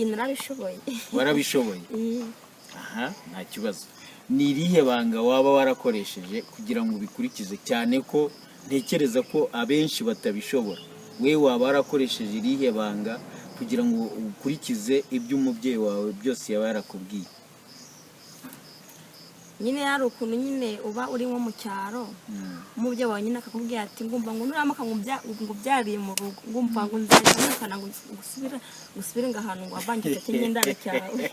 Narabishoboye. Warabishoboye? Aha, nta kibazo. Ni irihe banga waba warakoresheje kugira ngo ubikurikize, cyane ko ntekereza ko abenshi batabishobora? We waba warakoresheje irihe banga kugira ngo ukurikize ibyo umubyeyi wawe byose yaba yarakubwiye? Nyine hari ukuntu nyine uba uri nko mu cyaro, umubyeyi wawe nyine akakubwira ati ngumva ngo nuramuka ngo byariye mu rugo, ngumva ngo nzahita ngo gusubire ngahantu ngo wavangije cy'indaro cyawe.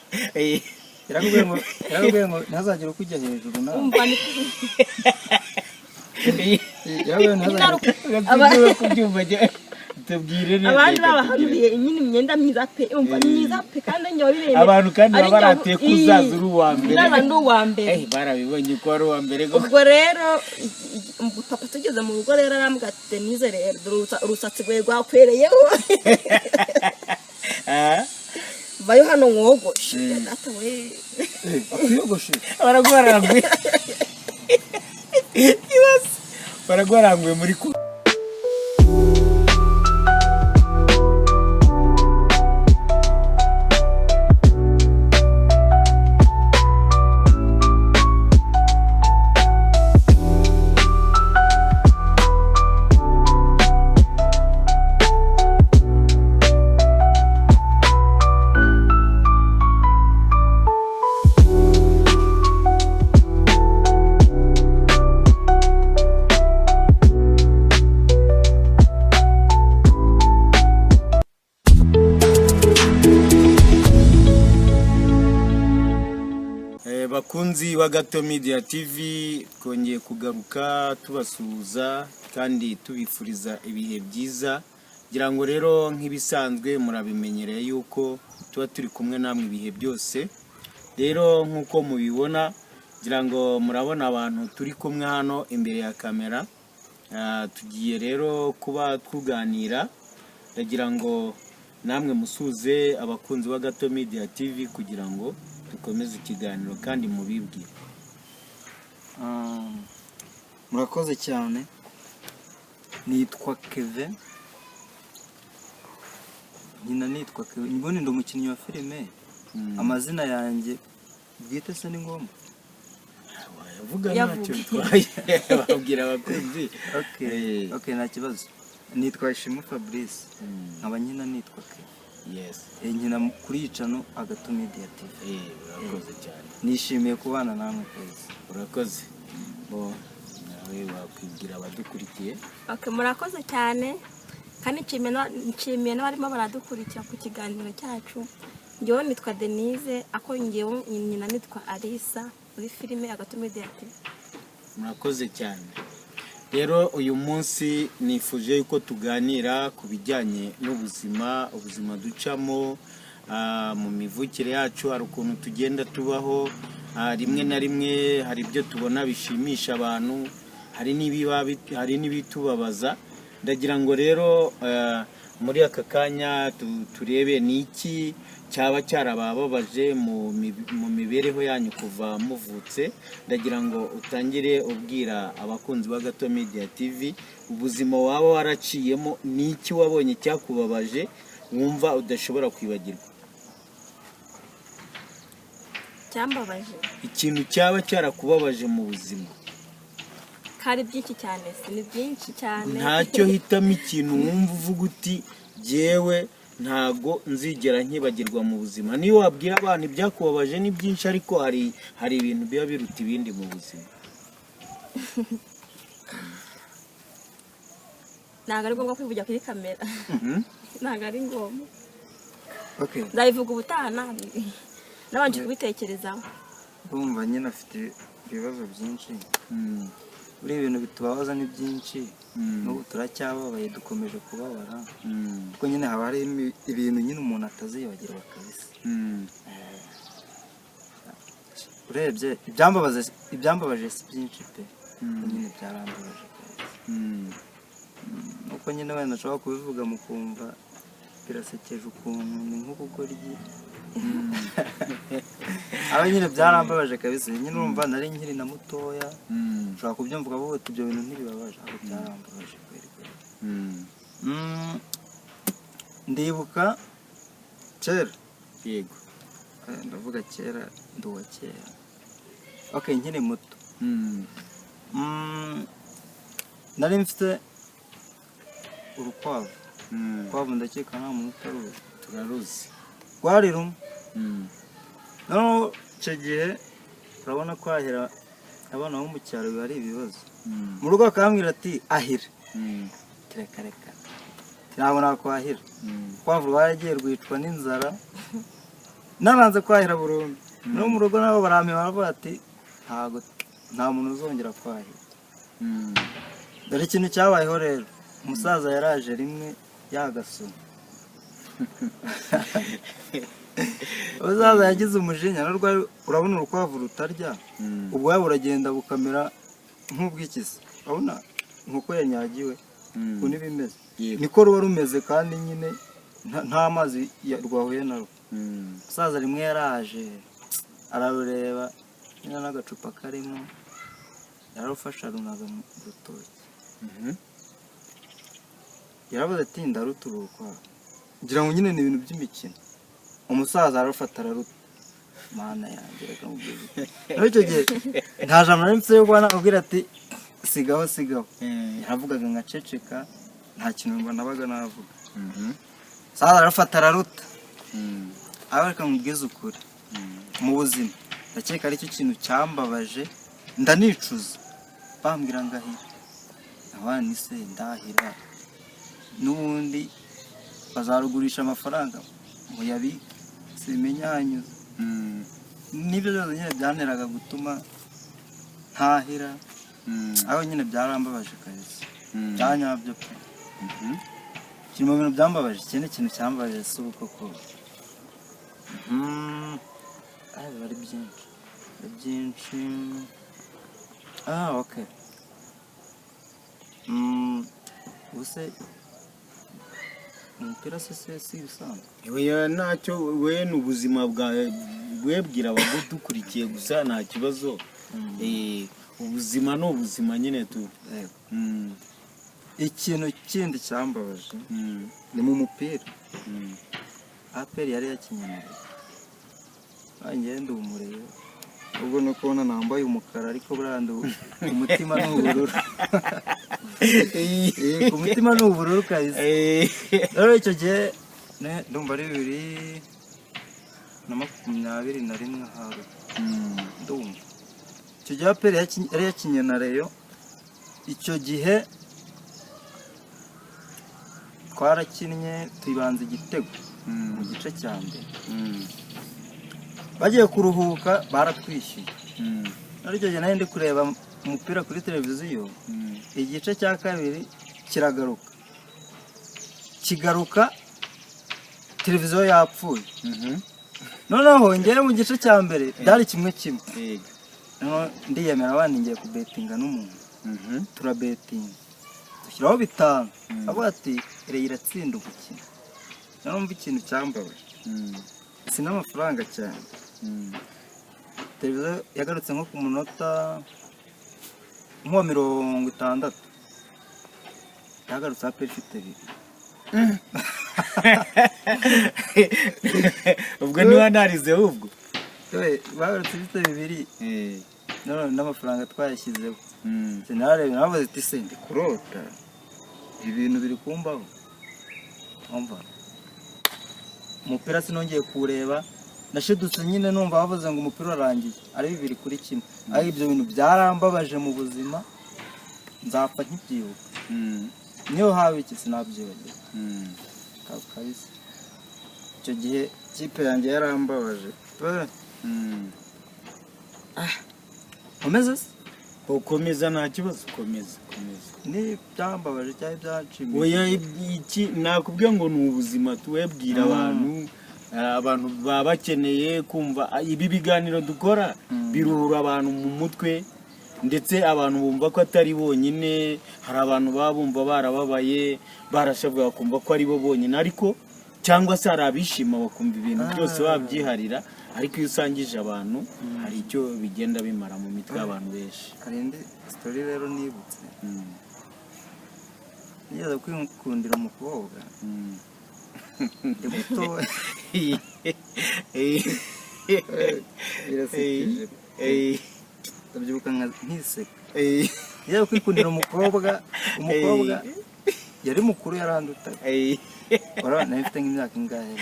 Yarabwiye ngo ntazagire ukujya hejuru nawe. Umva ni abandi babahanuriye nyine imyenda myiza pe, umva myiza pe, kandi njye wabirebe abantu kandi baba barateye kuzaza uri uwa mbere. Ndaba ndi uwa mbere. Barabibonye ko ari uwa mbere. Ubwo rero papa tugeze mu rugo rero arambwira ati Denise rero urusatsi rwe rwakwereyeho. Bayo hano mwogoshe. Data we. Akiyogoshe. Baragwaranguye. Ibase. Baragwaranguye muri ku. Bakunzi wa Gato Media TV, kongeye kugaruka tubasuhuza kandi tubifuriza ibihe byiza. Ngira ngo rero nk'ibisanzwe murabimenyereye yuko tuba turi kumwe namwe ibihe byose. Rero nkuko mubibona, ngira ngo murabona abantu turi kumwe hano imbere ya kamera. Tugiye rero kuba tuganira, ndagira ngo namwe musuze abakunzi wa Gato Media TV kugira ngo dukomeze ikiganiro kandi mubibwire. Murakoze cyane. Nitwa Kevin. Nitwa Kevin. Mbone ndo umukinnyi wa filime. Amazina yanjye bwite se ni ngombwa? Yavuga ntacyo twaye. Babwira abakunzi. Okay, nta kibazo. Nitwa Ishimwe Fabrice. Nkaba nyina nitwa Kevin. Yes. Nkina kuri yicano Gato Media TV. Urakoze cyane. Nishimiye kubana namwe kwezi. Urakoze. Bo nawe wakwibwira abadukurikiye. Okay, murakoze cyane. Kandi nshimiye n'abarimo baradukurikira ku kiganiro cyacu. Njyewe nitwa Denise, ako njyewe nyina nitwa Alisa, muri filime Gato Media TV. Murakoze cyane. Rero uyu munsi nifuje yuko tuganira ku bijyanye n'ubuzima ducamo mu mivukire yacu. Hari ukuntu tugenda tubaho, rimwe na rimwe hari ibyo tubona bishimisha abantu, hari n'ibitubabaza. Ndagira ngo rero muri aka kanya turebe ni iki cyaba cyarabababaje mu mibereho yanyu kuva muvutse. Ndagira ngo utangire ubwira abakunzi ba Gato Media TV ubuzima waba waraciyemo, ni iki wabonye cyakubabaje wumva udashobora kwibagirwa. Cyambabaje. Ikintu cyaba cyarakubabaje mu buzima. Kari byinshi cyane, ni byinshi cyane. Ntacyo hitamo ikintu wumva uvuga uti jewe ntago nzigera nkibagirwa mu buzima. Niyo wabwira abantu ibyakubabaje ni byinshi, ariko hari ibintu biba biruta ibindi mu buzima. Ntago ari ngombwa kwivugira kuri kamera. Ntago ari ngombwa. Okay. Ndabivuga ubutaha nabanje kubitekerezaho. Urumva nyine afite ibibazo byinshi. Buri ibintu bitubabaza ni byinshi. N'ubu turacyababaye, dukomeje kubabara. Kuko nyine haba hari ibintu nyine umuntu atazibagirwa kabisa. Urebye ibyambabaje si byinshi pe. Nyine byarambabaje kabisa. Nuko nyine wenda nshobora kubivuga mukumva birasekeje ukuntu, ni nk'ubugoryi. Aba nyine byarambabaje kabisa. Nyine urumva nari nkiri na mutoya. Nshobora kubyumvuga bo ibyo bintu ntibibabaje, aho byarambabaje kweri. Ndibuka kera yego ndavuga kera ndi uwa kera. Okay, nkiri muto nari mfite urukwavu. Urukwavu ndakeka nta muntu utaruzi. turaruzi. Rwari rumwe. Noneho icyo gihe urabona kwahira abana bo mu cyaro biba ari ibibazo. Mu rugo akambwira ati ahira. Reka ntabwo nakwahira. Urukwavu rwaragiye rwicwa n'inzara naranze kwahira burundu. No mu rugo nabo barampiye baravuga ati nta muntu uzongera kwahira. Dore ikintu cyabayeho rero, umusaza yaraje rimwe yagasoma. Umusaza yagize umujinya, urabona urukwavu rutarya, ubwo buragenda bukamera nk'ubw'ikizi. Urabona nk'uko yanyagiwe uko n'ibimeze, niko ruba rumeze kandi nyine nta mazi rwahuye narwo. Umusaza rimwe yaraje ararureba nyine n'agacupa karimo, yararufasha runaga mu rutoki. Yaravuze ati ndarutura urukwavu, ngira ngo nyine ni ibintu by'imikino. Umusaza ararufata araruta. Mana yanjye reka mubwize. Naho icyo gihe nta jambo nari mfite yo kuba nakubwira ati sigaho. Yaravugaga ngaceceka, nta kintu ngo nabaga navuga. Umusaza ararufata araruta. Aho reka mubwize ukuri, mu buzima ndakeka aricyo kintu cyambabaje ndanicuza. Bambwira ngahira, abana se ndahira, n'ubundi bazarugurisha amafaranga muyabike simenya hanyuze. Nibyo byose nyine byanteraga gutuma ntahira. Aho nyine byarambabaje kabisa, byanyabyo pe. Kiri mu bintu byambabaje. Ikindi kintu cyambabaje si uko koko ari byinshi. Okay. Ubuse umupira si ibisanzwe. Oya ntacyo, we ni ubuzima bwawe, bwebwira abadukurikiye gusa nta kibazo. Ubuzima ni ubuzima nyine tu. Ikintu kindi cyambabaje ni mu mupira. APR yari yakinyanaye, ngende umurebe, ubwo no kubona nambaye umukara ariko burandi umutima ni ubururu. Ku mutima ni ubururu kabisa. Rero icyo gihe ndumva ari 2021 hawe. Ndumva icyo gihe APR yari yakinye na Rayon. Icyo gihe twarakinnye tubanza igitego mu gice cya mbere. Bagiye kuruhuka baratwishyuye. Ariko gihe nari ndi kureba umupira kuri televiziyo, igice cya kabiri kigaruka televiziyo yapfuye. Noneho ngewe mu gice cya mbere byari kimwe. Ndiyemera abandi ngiye kubetinga n'umuntu. Turabetinga dushyiraho 5. Avuga ati Rayon iratsinda umukino. Numva ikintu cyambabaje, si n'amafaranga cyane. Televiziyo yagarutse nko ku munota nko 60. Yagarutse APR ifite 2. Ubwo niba narize ubwo bagarutse ifite 2. none n'amafaranga twayashyizeho. Sinarebe navuze ati se ndi kurota ibintu biri kumbaho. Umva umupira sinongeye kureba, nashidutse nyine numva bavuze ngo umupira urangiye ari 2-1. Ari ibyo bintu byarambabaje mu buzima, nzapfa nkibyibuka. Niyo hawe iki sinabyibagiwe kabisa. Icyo gihe kipe yanjye yarambabaje. Komeza ukomeza nta kibazo, komeza. Ni byambabaje cyane byacimiye. Oya iki nakubwiye ngo ni ubuzima tuwebwira abantu baba bakeneye kumva ibi biganiro dukora biruhura abantu mu mutwe, ndetse abantu bumva ko atari bonyine. Hari abantu baba bumva barababaye barashavuye bakumva ko ari bo bonyine, ariko cyangwa se hari abishima bakumva ibintu byose babyiharira. Ariko iyo usangije abantu hari icyo bigenda bimara mu mitwe y'abantu benshi. Hari indi story rero nibutse. Nigeze kwikundira umukobwa. ndi mutoya Eh, birasekeje eh, ndabyibuka nkiseka eh, yewe kwikundira umukobwa yari mukuru yarandutaga eh, urabona nari mfite nk'imyaka ingahe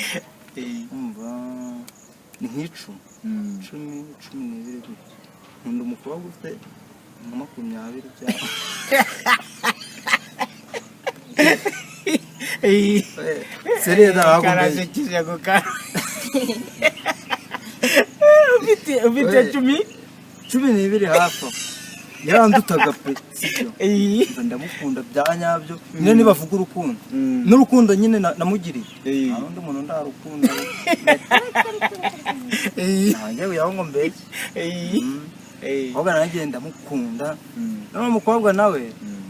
eh. umva ni nk'icumi cumi n'ibiri gutya nkunda umukobwa ufite nka 20 cyangwa Eh, seriye ntabwo karasekeje ako kana. Ufite cumi 12 hafi aho yarandutaga pe sibyo Eh, ndamukunda bya nyabyo nyine nibavuga urukundo Mm. n'urukundo nyine namugiriye Eh. nta n'undi muntu ndarukunda eh, nanjye yaho ngo mbeshye eh, eh. ahubwo nanjye ndamukunda Mm, none umukobwa nawe mm,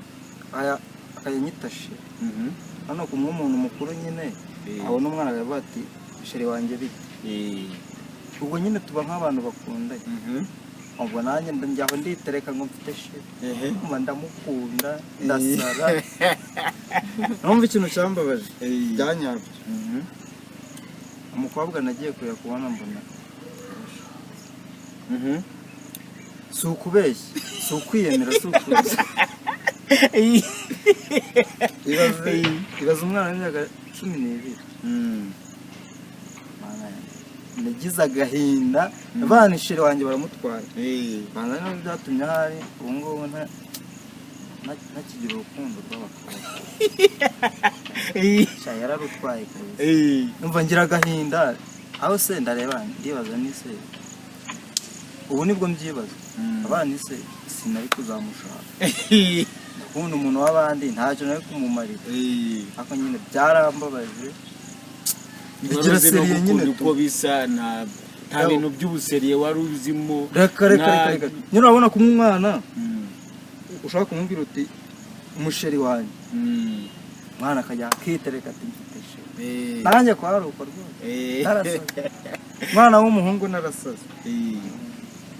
akayanyita she mhm, hano kumwe umuntu mukuru nyine Eh. abona umwana akavuga ati sheri wanjye bite eh, ubwo nyine tuba nk'abantu bakundanye mhm, ubwo nanjye njyaho nditereka ngo mfite sheri ehe. mba ndamukunda ndasara numva ikintu cyambabaje Eh. byanyabyo Mhm, umukobwa nagiye kuya kubona mbona mhm. si ukubeshya si ukwiyemera si ukubeshya Eh, ibaze umwana w'imyaka 12 mm, Mana yanjye. nagize agahinda abana isheri wanjye baramutwara eh, banza nabyo byatumye ahari ubu ngubu ntakigira urukundo rw'abakobwa eh, sha yararutwaye kabisa eh. numva ngira agahinda aho se ndareba ndibaza ni se ubu nibwo mbyibaza Mm. abana se sinari kuzamushaka Eh, ubundi umuntu w'abandi ntacyo nari kumumarira eh. ariko nyine byarambabaje bigira Waruzi no seriye nyine gukunda uko bisa nta bintu by'ubuseriye wari uzimo. reka nyine urabona kumwe umwana Mm, ushaka kumubwira uti umusheri wanjye mm, umwana akajya akitereka ati mfite sheri eh, nanjye kwari uko rwose eh, narasaze umwana w'umuhungu narasaze eh,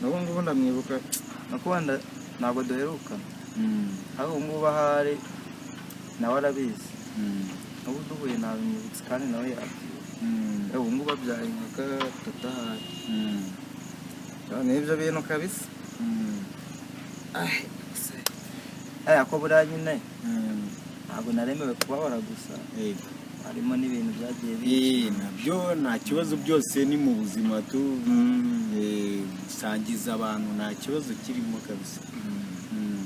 n'ubu ngubu ndamwibuka nakubanda ntabwo duherukana mm, aho ubu ngubu ahari nawe arabizi mm, n'ubu duhuye ntabimwibutse kandi nawe yabyibuka mm, ubu ngubu abyaye nka gatatu ahari mm, n'ibyo bintu kabisa mm, ko buriya nyine mm. ntabwo naremewe kubabara gusa Eh, harimo n'ibintu byagiye nabyo nta kibazo, byose ni mu buzima tu. Gusangiza abantu nta kibazo kirimo kabisa. Mm,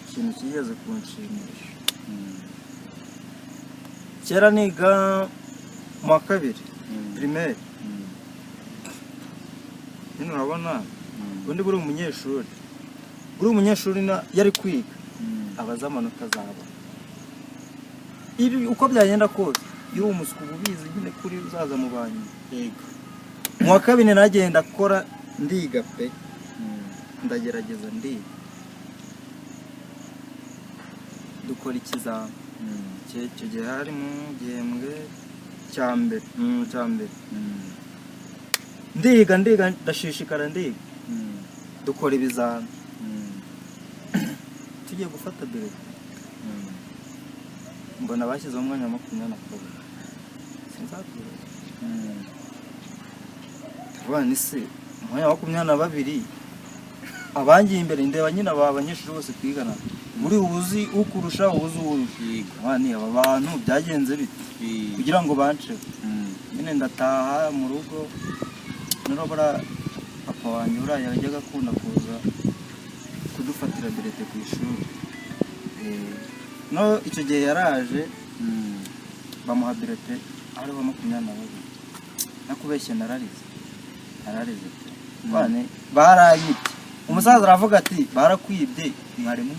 ikintu kigeze kunshimisha mm, kera niga mu wa kabiri mm, primaire mm, nyine urabona mm, ubundi buri umunyeshuri yari kwiga mm. abaza amanota azaba ibi uko byagenda kose iyo uri umuswa uba ubizi nyine kuri uzaza mu banyu Yego. mu wa kabiri nagenda akora ndiga pe Mm, ndagerageza ndiga dukora ikizami mm, icyo gihe hari mu gihembwe cya mbere mm, ndiga ndashishikara ndiga mm, dukora ibizami mm, tugiye gufata dore mm. mbona bashyizeho umwanya wa 22 sinzakubwira Mm, abana se umwanya wa 22 abangiye imbere ndeba nyine aba banyeshuri bose twigana muri ubuzi ukurusha ubuzi uwurusha yego. abana aba bantu byagenze bite Eh, kugira ngo bance mm, nyine ndataha mu rugo nurabura papa wanjye uriya yajyaga akunda kuza kudufatira birete ku ishuri no icyo gihe yaraje mm, bamuha birete hariho 22 nakubeshye nararize pe bane baranyibye umusaza aravuga ati barakwibye mwarimu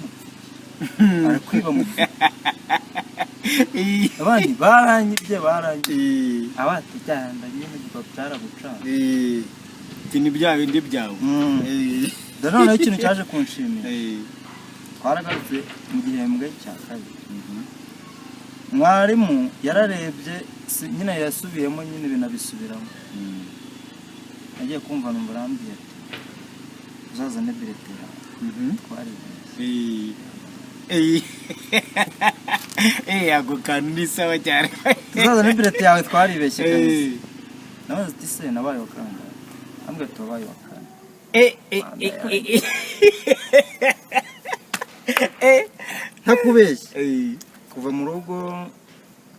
arakwiba mu abandi baranyibye abati cyanda nyine gipapara gucana ni bya bindi byawe. none ikintu cyaje kunshimira Eh, twaragarutse mu gihembwe cya kabiri mhm, mwarimu yararebye nyine yasubiyemo nyine binabisubiramo mm, nagiye kumva numva arambwira ati uzazane birete yawe mhm. twarize Eh, ako kantu ni sawa cyane. Tuzazana birete yawe twaribeshye kabisa. Nabaza ati se nabaye wakanga. Ambwe tubaye wakanga. Ntakubeshye. Kuva mu rugo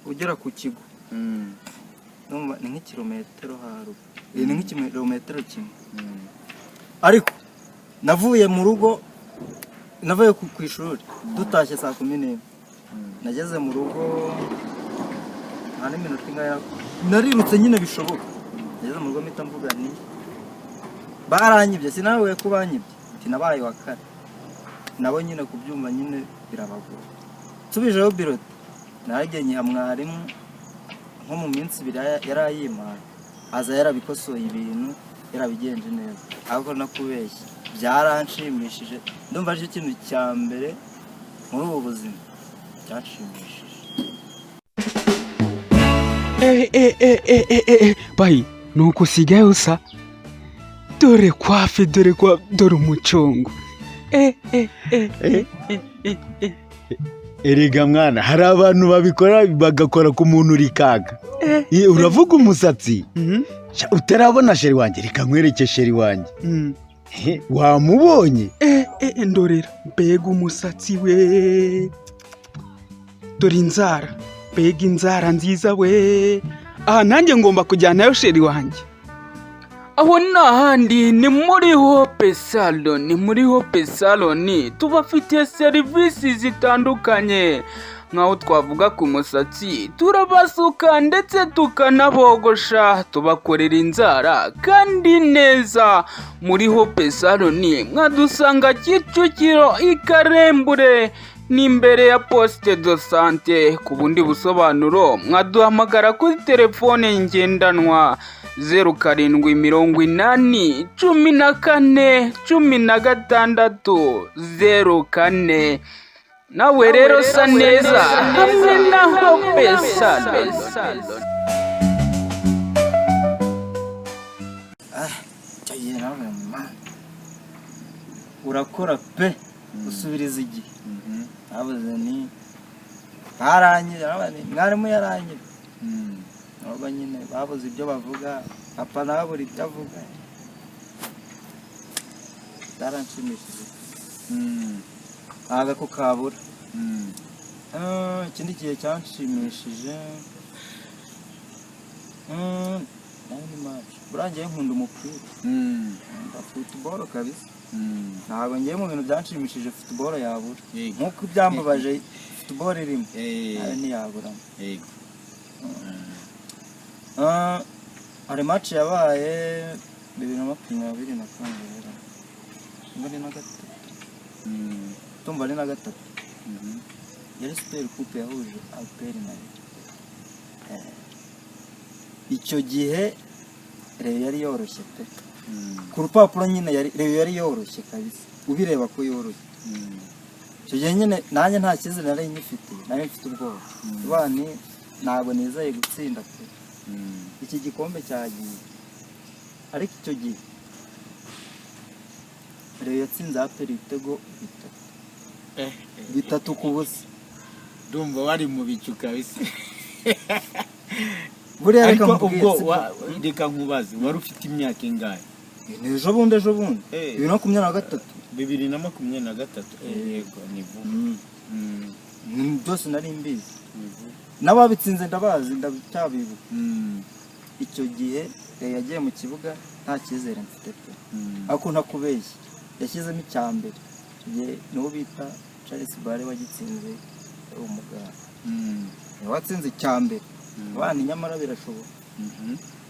ugera ku kigo. Numva ni nk'ikilometero haru. Ni nk'ikilometero kimwe. Ariko navuye mu rugo navuye ku ishuri dutashye saa 11. Nageze mu rugo nta n'iminota ingaya narirutse nyine bishoboka. Nageze mu rugo mpita mvuga ni baranyibye sinawe ko banyibye ati nabaye wa kane nabo nyine kubyumva nyine birabagora. Tubijeho biroti nagiye nyiha mwarimu nko mu minsi 2 yarayimaye aza yarabikosoye ibintu yarabigenje neza. Ahubwo nakubeshye byaranshimishije ndumva ari ikintu cya mbere muri ubu buzima cyashimishije. Bayi nuko usigaye usa dore kwafi dore umucongo. Erega mwana hari abantu babikora bagakora ku muntu urikaga. Uravuga umusatsi utarabona sheri wanjye reka nkwereke sheri wanjye. Wamubonye? Ndorera mbega umusatsi we dore inzara mbega inzara nziza we. Aha nanjye ngomba kujyanayo sheri wanjye. Aho n'ahandi ni muri Hope Salon tubafitiye serivisi zitandukanye nkaho twavuga ku musatsi turabasuka ndetse tukanabogosha tubakorera inzara kandi neza. Muri Hope Salon mwadusanga Kicukiro Ikarembure n'imbere ya Poste de Sante. Ku bundi busobanuro mwaduhamagara kuri telefone ngendanwa 0788141604. Nawe rero sa neza hamwe na Hope Salon. Urakora pe usubiriza igihe. Abuze ni baranyira mwarimu yaranyira. Nabo nyine babuze ibyo bavuga papa naburi ibyo avuga. Daranshimishije. Aga ko kabura. Ikindi gihe cyanshimishije. Nani match. Burangiye nkunda umupira. Football kabisa. Ntabwo ngiye mu bintu byanshimishije football yabura. Nkuko ibyambabaje football irimo. Ni yabura. Hari match yabaye 2022 Tumba ni na gatatu. Yari Super Coupe yahuje APR na icyo gihe rero yari yoroshye pe. Ku rupapuro nyine yari yoroshye kabisa. Ubireba ko yoroshye. Icyo gihe nyine nanjye nta kizi nari nyifite. Nari mfite ubwoba. Bani ntabwo nizeye gutsinda pe. Iki gikombe cyagiye. Ariko icyo gihe rero yatsinze APR ibitego 3 ku busa. Ndumva wari mu bicu kabisa. Buriya reka ubwo reka nkubaze wari ufite imyaka ingahe? Ni ejo bundi 2023. Yego ni vuba. Byose nari mbizi. N'ababitsinze ndabazi ndabitabibuka. Icyo gihe yagiye mu kibuga nta cyizere mfite pe. Ako ntakubeshye yashyizemo icyambere. N'uwo bita Charles Bare wagitsinze umugabo. Watsinze icyambere. Abana nyamara birashoboka.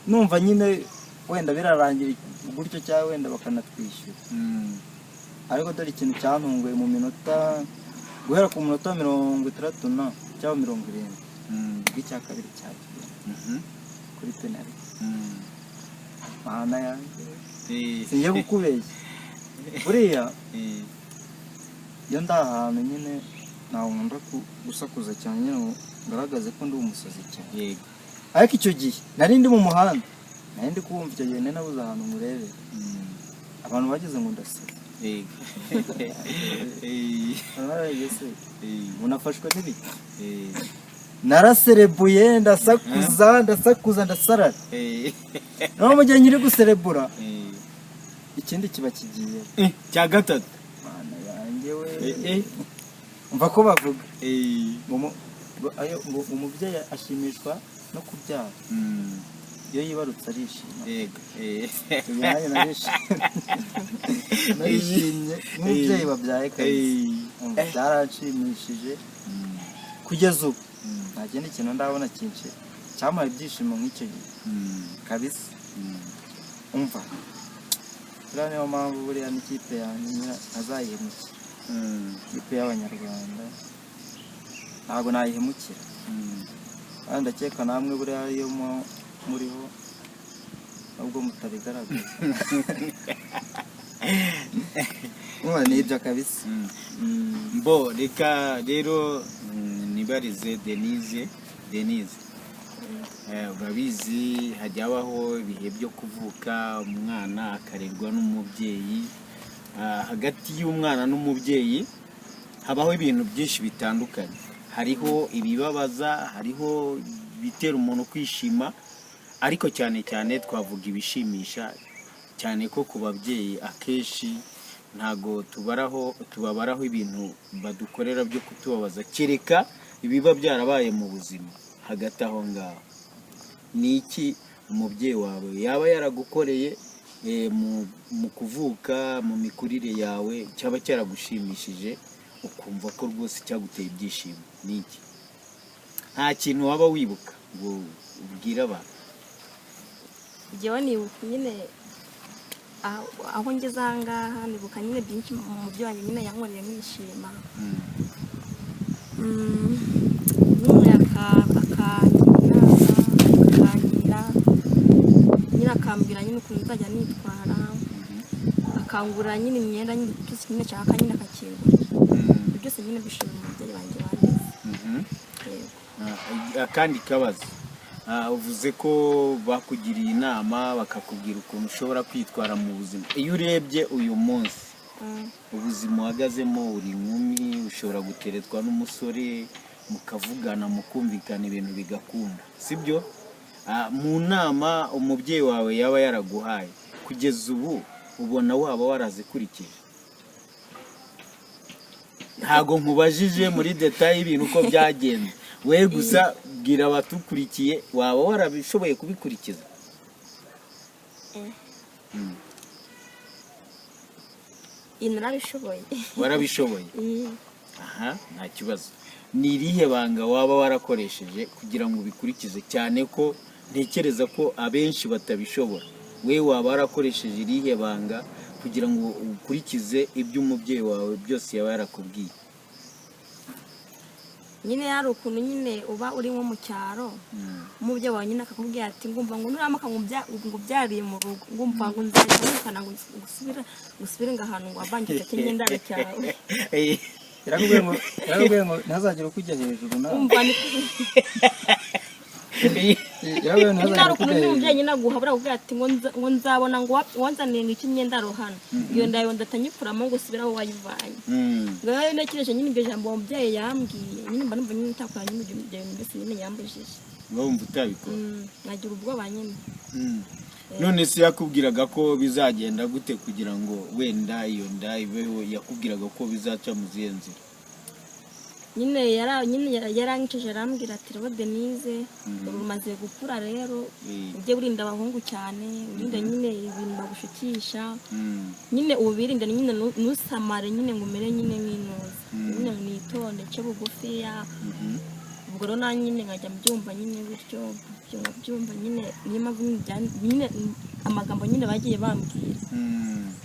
Numva nyine wenda birarangira gutyo cyangwa wenda bakanatwishyura. Ariko dore ikintu cyantunguye mu minota guhera ku minota 60 cyangwa 70 bw'icya kabiri cyagiye kuri penalty. Mana yanjye sinjye gukubeshya buriya iyo ndahantu nyine nawe nkunda gusakuza cyane nyine ngaragaze ko ndi umusazi cyane. Yego. Ariko icyo gihe nari ndi mu muhanda nari ndi kumva icyo gihe nabuze ahantu murebe abantu bageze ngo ndaseka unafashwe n'ibiki naraserebuye ndasakuza ndasarara naho mu gihe nyiri guserebura ikindi kiba kigiye cya gatatu mana yanjye we umva ko bavuga ngo umubyeyi ashimishwa no kubyara iyo yibarutse arishima yego nanjye narishimye nk'umubyeyi wabyaye kabisa byaranshimishije kugeza ubu nta kindi kintu ndabona cyinshi cyamuha ibyishimo nk'icyo gihe kabisa umva rero niyo mpamvu buriya n'ikipe yanjye ntazayihemukira ikipe y'abanyarwanda ntabwo nayihemukira kandi ndakeka namwe buriya iyo muriho nubwo mutabigaragaza nibyo kabisa mbo reka rero nibarize Denise urabizi hajya habaho ibihe byo kuvuka umwana akarerwa n'umubyeyi hagati y'umwana n'umubyeyi habaho ibintu byinshi bitandukanye hariho ibibabaza hariho ibitera umuntu kwishima ariko cyane cyane twavuga ibishimisha cyane ko ku babyeyi akenshi ntago tubabaraho ibintu badukorera byo kutubabaza kereka ibiba byarabaye mu buzima hagati aho ngaho ni iki umubyeyi wawe yaba yaragukoreye mu kuvuka mu mikurire yawe cyaba cyaragushimishije ukumva ko rwose cyaguteye ibyishimo ni iki nta kintu waba wibuka ngo ubwire abantu njyewe nibuka nyine aho ngeze aha ngaha nibuka nyine byinshi mu byo wanjye nyine yankoreye mwishima nyine akakangira nyine akambwira nyine ukuntu nzajya nitwara akangurira nyine imyenda nyine byose nyine nshaka nyine akakingura ibyo byose nyine bishima umubyeyi wanjye wandeze akandi kabazo uvuze ko bakugiriye inama bakakubwira ukuntu ushobora kwitwara mu buzima iyo urebye uyu munsi ubuzima uhagazemo uri inkumi ushobora guteretwa n'umusore mukavugana mukumvikana ibintu bigakunda sibyo mu nama umubyeyi wawe yaba yaraguhaye kugeza ubu ubona waba warazikurikije ntago nkubajije muri detail y'ibintu uko byagenze we gusa bwira abatukurikiye waba warabishoboye kubikurikiza narabishoboye warabishoboye aha nta kibazo ni irihe banga waba warakoresheje kugira ngo ubikurikize cyane ko ntekereza ko abenshi batabishobora we waba warakoresheje irihe banga kugira ngo ukurikize ibyo umubyeyi wawe byose yaba yarakubwiye nyine hari ukuntu nyine uba uri nko mu cyaro umubyeyi wawe nyine akakubwira ati ngumva ngo nuramuka ngo byariye mu rugo ngumva ngo nzajya ngo gusubire ngahantu ngo wabangije cy'imyendaro cyawe yarabwiye ngo ntazagire uko ujya hejuru nawe nyine ukuntu umubyeyi nyine aguha buriya ati ngo nzabona ngo wanzaniye ngo icy'imyendaro hano iyo ndayo ndatanyipfuramo ngo usubire aho wayivanye ngo rero ntekereje nyine iryo jambo umubyeyi yambwiye nyine mba numva nyine utakora nyine ibyo bintu byose nyine yambujije wumva utabikora nagira ubwoba nyine none se yakubwiraga ko bizagenda gute kugira ngo wenda iyo nda ibeho yakubwiraga ko bizaca mu zihe nzira nyine yarangicije arambwira ati rero Denise umaze gukura rero ujye urinda abahungu cyane urinde nyine ibintu bagushukisha nyine ubirinde nyine nusamare nyine ngo umere nyine nk'intuza nyine nitonde ce bugufiya ubwo rero nanjye nyine nkajya mbyumva nyine bityo byumva nyine niyo mpamvu nyine amagambo nyine bagiye bambwira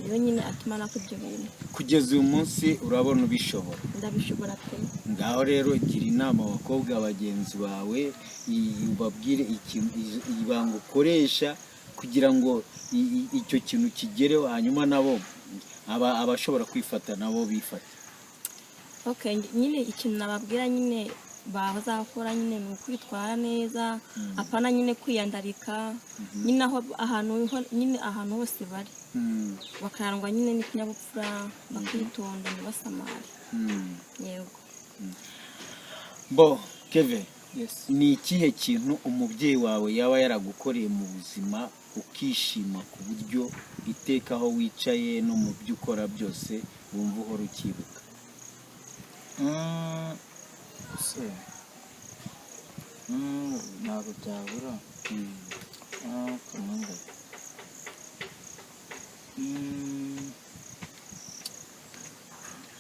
rero nyine atuma nako ibyo bintu kugeza uyu munsi urabona ubishobora ndabishobora pe ngaho rero gira inama abakobwa bagenzi bawe ubabwire ibanga ukoresha kugira ngo icyo kintu kigereho hanyuma nabo abashobora kwifata nabo bifata nyine ikintu nababwira nyine bazakora nyine ni ukwitwara neza apana nyine kwiyandarika nyine ahantu hose bari bakarangwa nyine n'ikinyabupfura bakitonda ntibasamare yego. bo Kevin, Yes. ni ikihe kintu umubyeyi wawe yaba yaragukoreye mu buzima ukishima ku buryo iteka aho wicaye no mu byo ukora byose wumva uhora ukibuka? Se ntabwo byabura kamunda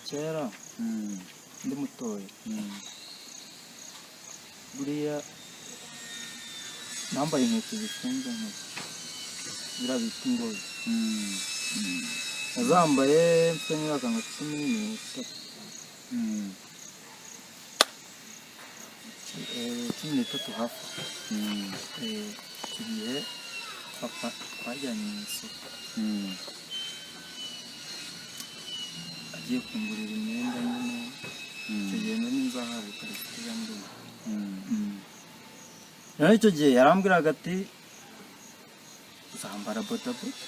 kera ndi mutoya buriya nambaye inkweto zifunze ziriya bita ingoyi nazambaye mfite nk'imyaka nka 13 13 hafi icyo gihe papa twajyanye mu isoko agiye kungurira imyenda nyine icyo gihe nari nzahabwa ukarisitiya ndumva rero icyo gihe yarambwiraga ati uzambara bodaboda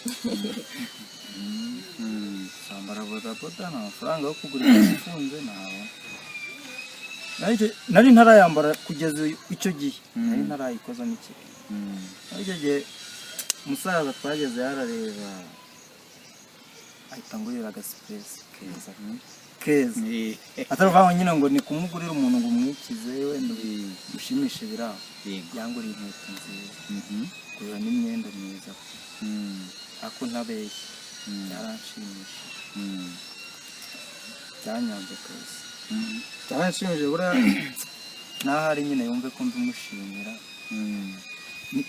uzambara bodaboda nta mafaranga yo kugura inkweto ifunze ntabona. Nari ntarayambara kugeza icyo gihe nari ntarayikoza n'ikigo. Icyo gihe umusaza twageze yarareba ahita ngurira agasipuresi keza ataruvaho nyine ngo ni kumugurira umuntu ngo umwikize wenda ushimishe biraho yanguriye inkweto nziza kugura n'imyenda myiza ako ntabeshye yaranshimishije byanyabye kabisa byarashimishije buriya n'ahari nyine yumve ko mbimushimira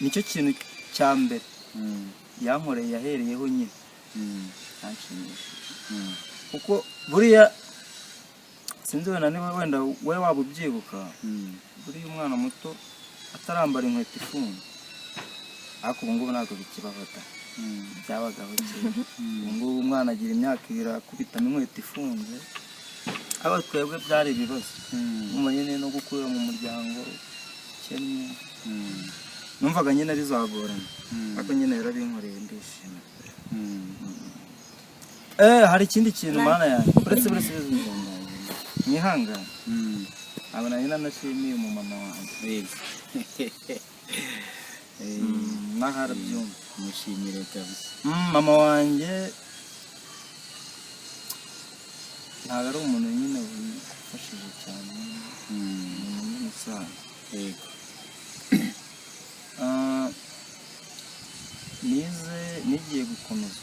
nicyo kintu cya mbere yankoreye yahereyeho nyine yanshimishije kuko buriya sinzi wenda niba wenda we waba ubyibuka buriya umwana muto atarambara inkweto ifunze ariko ubu ngubu ntabwo bikibaho da byabagaho kera ubu ngubu umwana agira imyaka 2 akubitamo inkweto ifunze aba twebwe byari ibibazo nyine no gukura mu muryango ukennye numvaga nyine bizagorana ariko nyine yarabinkoreye ndishimye. Hari ikindi kintu mana yanjye uretse mwihangane aba nari nanashimiye umumama wanjye n'aharabyumva mushimire kabisa. mama wanjye ntabwo ari umuntu nyine wifashije cyane umuntu nyine usanzwe nigiye gukomeza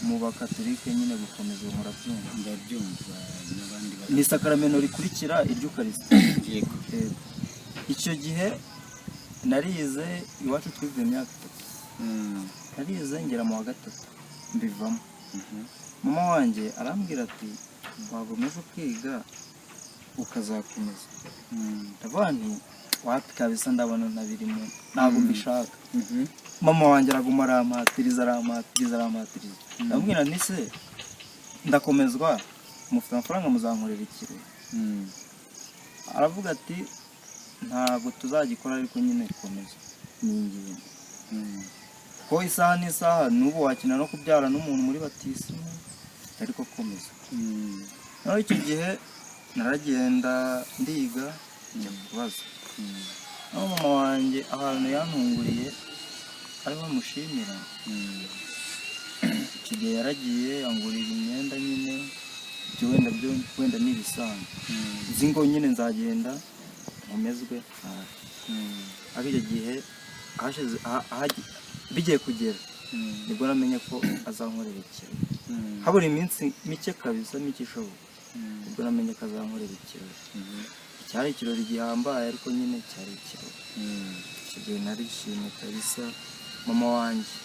mu bakatolike nyine gukomeza murabyumva ndabyumva n'abandi ni sakaramento rikurikira iry'ukarisitiya icyo gihe narize iwacu twize imyaka 3 narize ngera mu wa 3 mbivamo mama wanjye arambwira ati wagomeza kwiga ukazakomeza ndavuga nti wapi kabisa ndabona ntabirimo ntabwo mbishaka mama wanjye araguma arampatiriza ndamubwira nti se ndakomezwa mufite amafaranga muzankorera ikirere aravuga ati ntabwo tuzagikora ariko nyine komeza ni ingenzi ko isaha n'isaha n'ubu wakina no kubyara n'umuntu muri batisimu ariko komeza. Naho icyo gihe naragenda ndiga njya kubaza naho mama wanjye ahantu yantunguriye ariho mushimira icyo gihe yaragiye angurira imyenda nyine ibyo wenda n'ibisanzwe izi ngo nyine nzagenda nkomezwe ariko icyo gihe bigiye kugera nibwo namenye ko azankorera ikirori habura iminsi mike kabisa mike ishoboka nibwo namenye ko azankorera ikirori cyari ikirori gihambaye ariko nyine cyari ikirori icyo gihe narishimye kabisa mama wanjye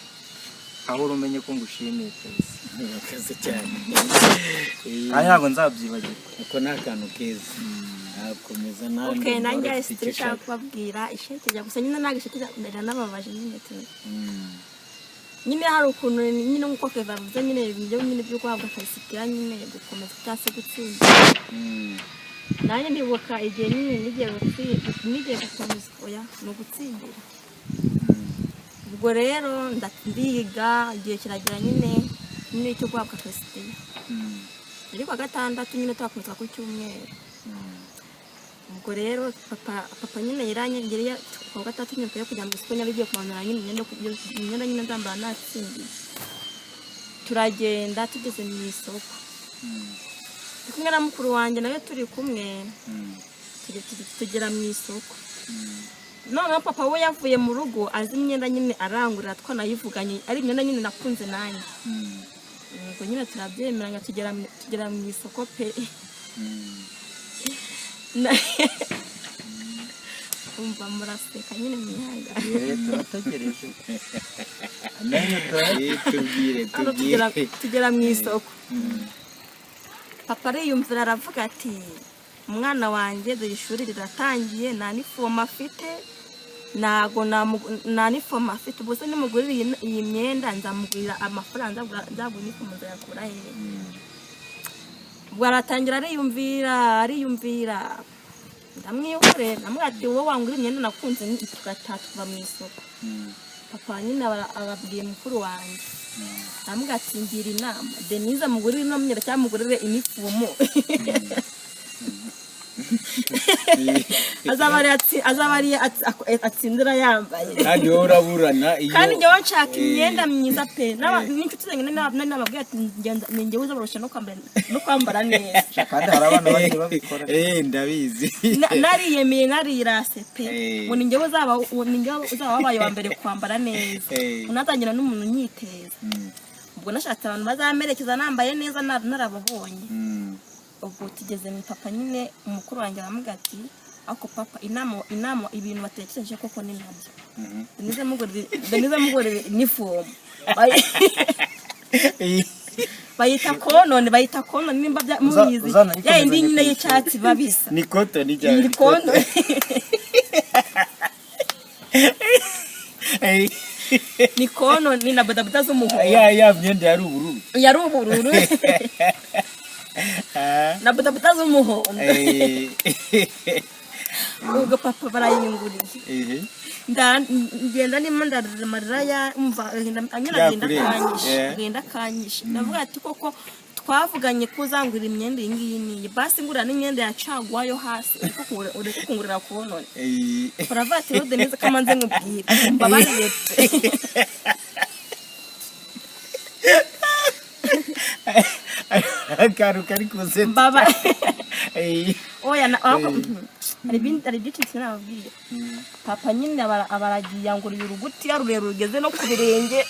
aho urumenye ko ngushimiye kabisa akazi cyane ntabwo nzabyibagirwa uko ni akantu keza nakomeza nawe nanjye ari nshaka kubabwira ishekeje gusa nyine ntabwo ishekeje ndanababaje nyine nyine hari ukuntu nyine nk'uko Keva bivuze nyine ibyo nyine byo guhabwa akarisitiya nyine gukomeza cyangwa se gutsinda nanjye ndibuka igihe nyine nigiye gukomeza oya ni ugutsindira. Ubwo rero ndiga igihe kiragira nyine cyo guhabwa Christian. Ariko wa gatandatu nyine twakomeza ku cyumweru. Ubwo rero papa nyine yaranyegeriye ku wa gatatu nyine kujya mu isoko nyine agiye kumanura nyine imyenda nyine ndambara natsindiye. Turagenda tugeze mu isoko. Kumwe na mukuru wanjye nawe turi kumwe. Tugera mu isoko. None papa we yavuye mu rugo azi imyenda nyine arangurira twanayivuganye ari imyenda nyine nakunze nanjye. Ubwo nyine turabyemeranya tugera mu isoko pe. Umva muraseka nyine mwihanga. Turategereje. Tugera mu isoko. Papa ariyumvira aravuga ati umwana wanjye dore ishuri riratangiye nta nifomu afite ntago nta nifomu afite ubuse nimugurira iyi myenda nzamugurira amafaranga nzagura nifomu nzayakura hehe. Ubwo aratangira ariyumvira ndamwihorera namwe ati wowe wangura imyenda nakunze tugataha tuva mu isoko. Papa nyine ababwiye mukuru wanjye namwe ati ngira inama Denise amugurire ino myenda cyangwa amugurire inifomu. azabari atsindira yambaye kandi wowe uraburana iyo kandi njyewe nshaka imyenda myiza pe n'inshuti zanjye nababwiye ati njyewe uzabarusha no kwambara neza. Kandi hari abana bagiye babikora. Ndabizi. Nariyemeye narirase pe ngo ni njyewe uzaba wabaye wa mbere kwambara neza unatangira n'umuntu nyiteza. Ubwo nashatse abantu bazamerekeza nambaye neza narababonye. Ubwo tugeze mu papa nyine umukuru wanjye aramubwira ati ako papa inama ibintu batekereje koko ni nabyo. Denise mugorere inifomu bayita kono nimba muyizi ya indi nyine y'icyatsi babisa ni koto ni cyane ni kono. Ni kono ni na bodaboda z'umuhondo ya myenda yari ubururu na bodaboda z'umuhondo. Ubwo papa barayinguriye ngenda nimo ndamaraya umva agenda kanyisha ndavuga ati koko twavuganye kuzangurira imyenda iyi ngiyi ni basi ngurira n'imyenda yacagwayo hasi ureke kungurira konone uravuga ati Denise kamanze nkubwira mbabariye akaru kari kuze baba oya hari byinshi sinababwiye. Papa nyine abaragiye angurira uruguti yarurerure rugeze no ku birenge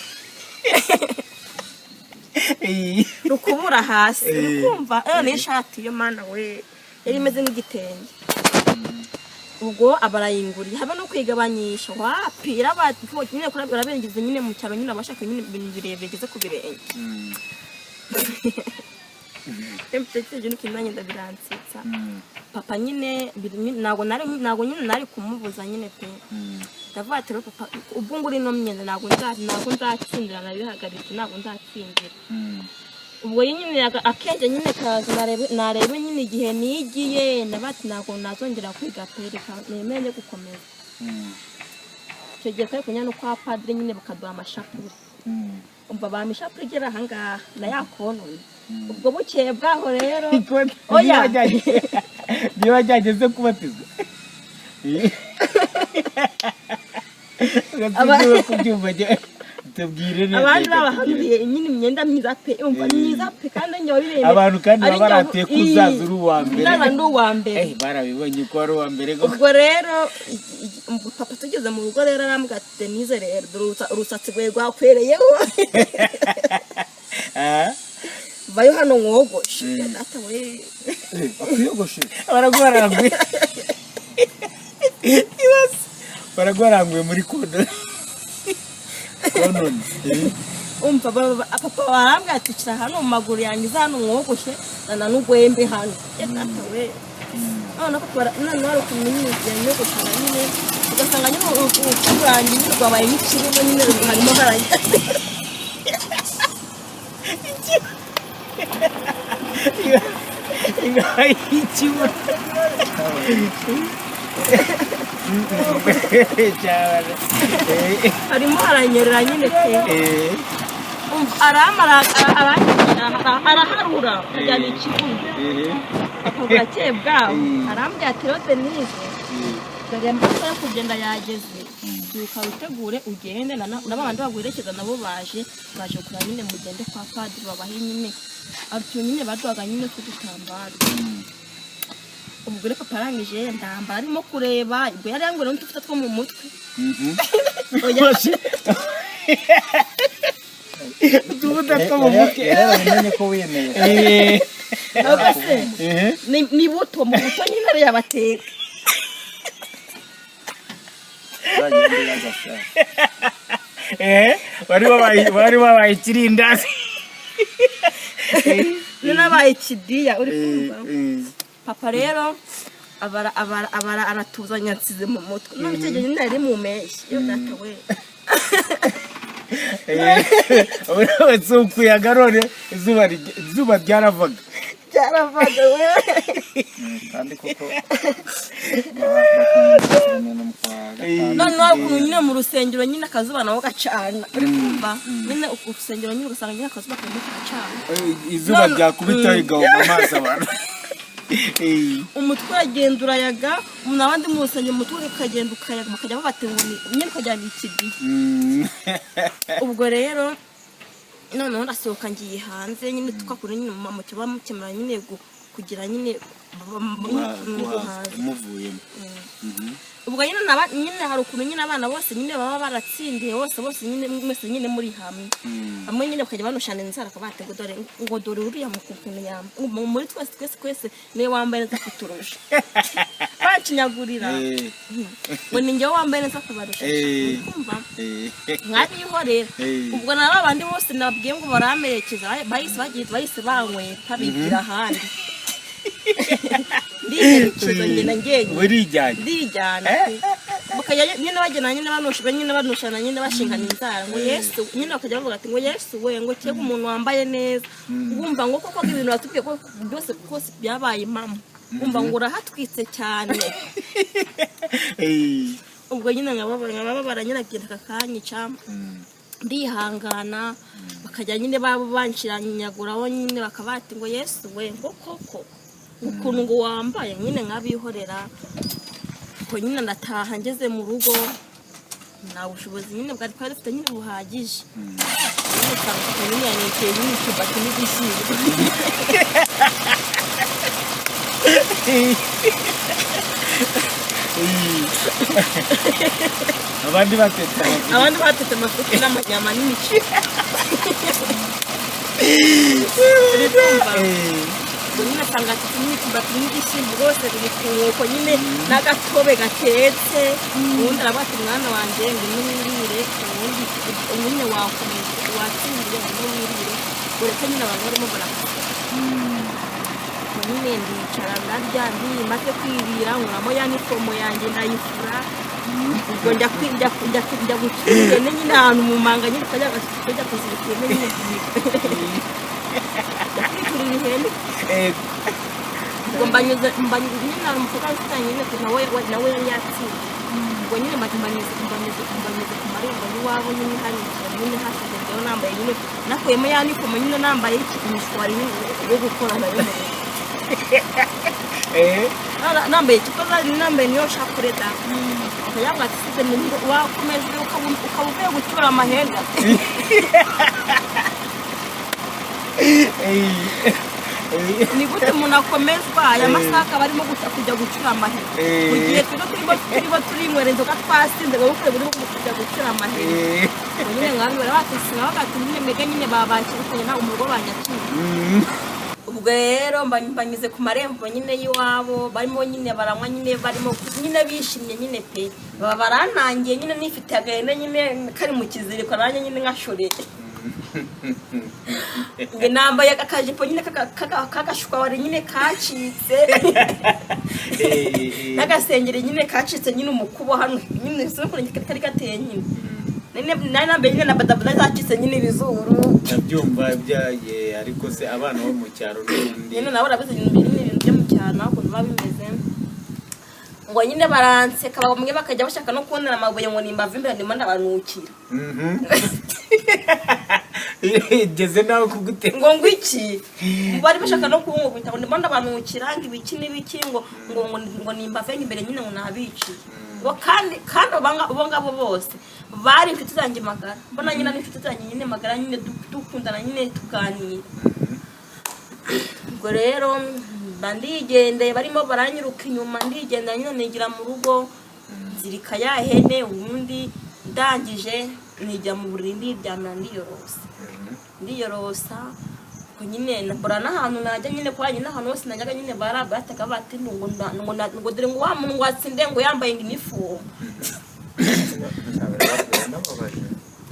rukubura hasi ukumva n'ishati yo mana we yari imeze nk'igitenge. Ubwo abarayinguriye habe no kwigabanyisha wapira nyine kurabira bengeze nyine mu cyaro nyine abashaka nyine ibintu birebire bigeze ku birenge. Tempeteje nuko imanye ndabiransetsa. Papa nyine nago nari kumubuza nyine pe. Ndavuga ati papa ubwo nguri no myenda nago nzatsindira nabihagaritse nago nzatsindira. Ubwo nyine akenje nyine kaza narebe nyine igihe nigiye ndabati nago nazongera kwiga pe reka nemenye gukomeza. Cyo gihe kai kunyana kwa padre nyine bakaduha amashapure. Umva bamishapure igera ahangaha na yakonone. Ubwo bukeye bwaho rero oya niba cyageze kubatizwa abandi babahanuye nyine imyenda myiza pe umva myiza pe kandi njye abantu kandi babaratiye kuzaza uri uwa mbere ndi uwa mbere barabibonye ko ari uwa mbere. Ubwo rero papa tugeze mu rugo rero arambwira ati Denise rero urusatsi rwe rwakwereyeho vayo hano mwogoshe data we akuyogoshe baragwaranguye muri kono umva papa barambwira ati kira hano mu maguru yanjye hano mwogoshe nana n'ugwembe hano data we none ko none kumenya yanyogosha nyine ugasanga nyine urangiye nyine rwabaye n'ikibuno nyine harimo harajya ikibuno harimo haranyerera nyine pe aramara araharura ajyana ikibuno akagura cye bwaho arambwira ati rero Denise dore mbasa yo kugenda yageze byuka witegure ugende n'abandi baguherekeza nabo baje kura nyine mugende kwa padiri babahe nyine ariko nyine baduhaga nyine kudutambara ubwo rero papa arangije ndambara arimo kureba ubwo yari yangura n'utufite two mu mutwe utubuta two mu mutwe yaramenye ko wemeye ni buto mu buto nyine yabateka bari babaye ikirindazi n'abaye ikidiya uri kumva papa rero abara aratuzanya nsize mu mutwe none cyo nyine ari mu meshi yo data we uretse ukuyaga none izuba ryaravaga we kandi koko noneho ukuntu nyine mu rusengero nyine akazuba naho gacana uri kumva nyine urusengero nyine ugasanga nyine akazuba karimo gacana izuba ryakubita rigahuma amazi abantu umutwe uragenda urayaga n'abandi mu rusengero umutwe ukagenda ukayaga bakajya babatenga nyine ukajyana ikidiya ubwo rero noneho ndasohoka ngiye hanze nyine tukakura nyine mu kiba mukemura nyine kugira nyine muvuyemo ubwo nyine hari ukuntu nyine abana bose nyine baba baratsindiye bose nyine mwese nyine muri hamwe bamwe nyine bakajya banushana inzara akabate ngo dore uriya mukuntu yambaye muri twese niwe wambaye neza kuturusha bacinyagurira ngo ni njyewe wambaye neza kubarusha kumva mwabihorera ubwo na babandi bose nababwiye ngo baramerekeza bahise banyweta bigira ahandi ndiherekeza ndijyana bakajya nyine bagena nyine banushana nyine bashingana inzara ngo Yesu nyine bakajya bavuga ati ngo Yesu we ngo cyego umuntu wambaye neza wumva ngo koko ibintu batubwiye ko byose kose byabaye mama wumva ngo urahatwitse cyane ubwo nyine nkababara nyine agenda kakanyica ndihangana bakajya nyine banshiranyaguraho nyine bakabati ngo Yesu we ngo koko ukuntu ngo wambaye nyine nkabihorera ko nyine ndataha ngeze mu rugo nta bushobozi nyine bwari dufite nyine buhagije nyine cyangwa nyine yanekeye nyine ikibati n'igishyimbo abandi batetse amafuti n'amanyama n'imiceri nyine asanga afite n'ikibati n'igishyimbo rwose biri ku nkoko nyine n'agatobe gatetse ubundi arabata umwana wanjye ngo wirire ubundi nyine wakomeza watsindiye ngo wirire uretse nyine abantu barimo barakora nyine ndicara ndarya maze kwirira nkuramo ya nifomo yanjye ndayifura ubwo njya gukira ihene nyine ahantu mu manga nyine tukajya kuzirika ihene nyine kwiturira ihene ubwo mbanyuze nyine hari umukobwa ufitanye nyine nawe yari yatsinze ubwo nyine mbanyuze ku marembo y'iwabo nyine hariya nyine hasize njyewe nambaye nyine nakuyemo ya nifomo nyine nambaye imishwari yo gukorana y'umuriro nambaye nambaye niyo shakureta akayabwa ati size wakomeze ukaba uvuye gucyura amahenda ni gute umuntu akomezwa aya masaha akaba arimo kujya gucura amahera mu gihe turimo turinywera inzoga twasinze ngo bukwe burimo kujya gucura amahera nyine nkabibara batisi nawe agati nyine mega nyine babakirukanye ntabwo mu rugo banyaciye ubwo rero mbanyuze ku marembo nyine y'iwabo barimo nyine baranywa nyine barimo nyine bishimye nyine pe baba barantangiye nyine nifite agahene nyine kari mu kiziriko nanjye nyine nkashoreye ngo nambaye akajipo nyine kagashwari nyine kacitse n'agasengeri nyine kacitse nyine umukubo hano nyine soko kari gateye nyine nari nambaye nyine na badabada zacitse nyine ibizuru ndabyumva byaye ariko se abana bo mu cyaro n'undi nyine nabo urabizi nyine cyane aho ukuntu biba bimeze ngo nyine baranseka bamwe bakajya bashaka no kunera amabuye ngo nimbava imbere ndimo ndabanukira igeze nawe kugutera ngo iki bari bashaka no kunkubita ngo ndimo ndabanukira ngo ibiki n'ibiki ngo nimbave imbere nyine ngo nabiciye bo kandi abo ngabo bose bari inshuti zanjye magara mbona nyine n'inshuti zanjye nyine magara nyine dukundana nyine tuganira ubwo rero ndigendeye barimo baranyiruka inyuma ndigendera nyine nigira mu rugo nzirika ya hene ubundi ndangije nijya mu buriri ndiryamira ndiyorosa ko nyine mbora n'ahantu najya nyine kwa nyine ahantu hose najyaga nyine barataga bati ngo dore ngo wa muntu watsinde ngo yambaye inifomu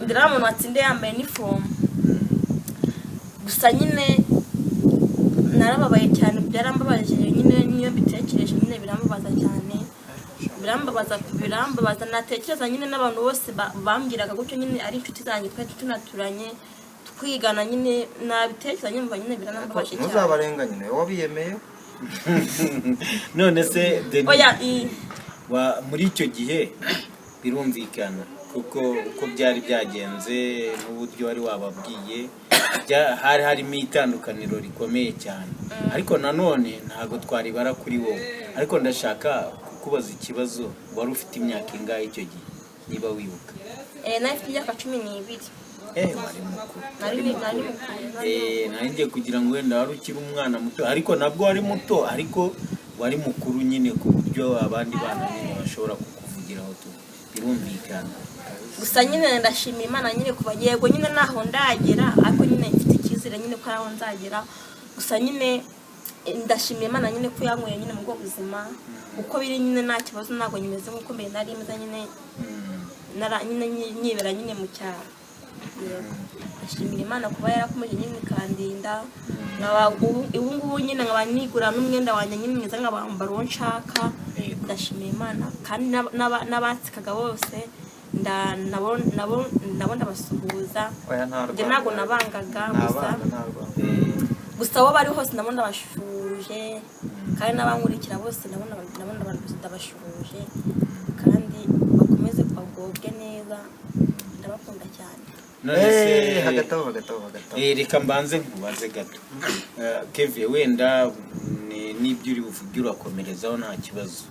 dore wa muntu watsinde yambaye inifomu gusa nyine narababaye cyane byarambabaje nyine niyo mbitekereje nyine birambabaza cyane birambabaza natekereza nyine n'abantu bose bambwiraga gutyo nyine ari inshuti zanjye twari tunaturanye twigana nyine nabitekereza nyumva nyine birambabaje cyane muzabarenga nyine wabiyemeye none se oya muri icyo gihe birumvikana kuko uko byari byagenze n'uburyo wari wababwiye hari harimo itandukaniro rikomeye cyane ariko nanone ntabwo twaribara kuri wowe ariko ndashaka kukubaza ikibazo wari ufite imyaka ingahe icyo gihe niba wibuka nari mfite imyaka 12 wari mukuru nanjye kugira ngo wenda wari ukiri umwana muto ariko nabwo wari muto ariko wari mukuru nyine ku buryo abandi bana nyine bashobora kukuvugiraho birumvikana gusa nyine ndashimira Imana nyine kuba yego nyine naho ndagera ariko nyine mfite icyizere nyine ko aho nzagera gusa nyine ndashimira Imana nyine ko yankuye nyine mu bwo buzima uko biri nyine nta kibazo ntabwo nyimeze nk'uko mbere nari meze nyine nyibera nyine mu cyaro ndashimira Imana kuba yarakomeje nyine ikandinda ubu ngubu nyine nkaba nigura n'umwenda wanjye nyine mwiza nkabambara uwo nshaka ndashimira Imana kandi n'abansikaga bose nabo ndabasuhuza njye ntabwo nabangaga gusa abo bari hose nabo ndabashuje kandi n'abankurikira bose nabo ndabashuje kandi bakomeze bagubwe neza ndabakunda cyane hagataho reka mbanze nkubaze gato Kevin wenda n'ibyo uri buvuge urakomerezaho nta kibazo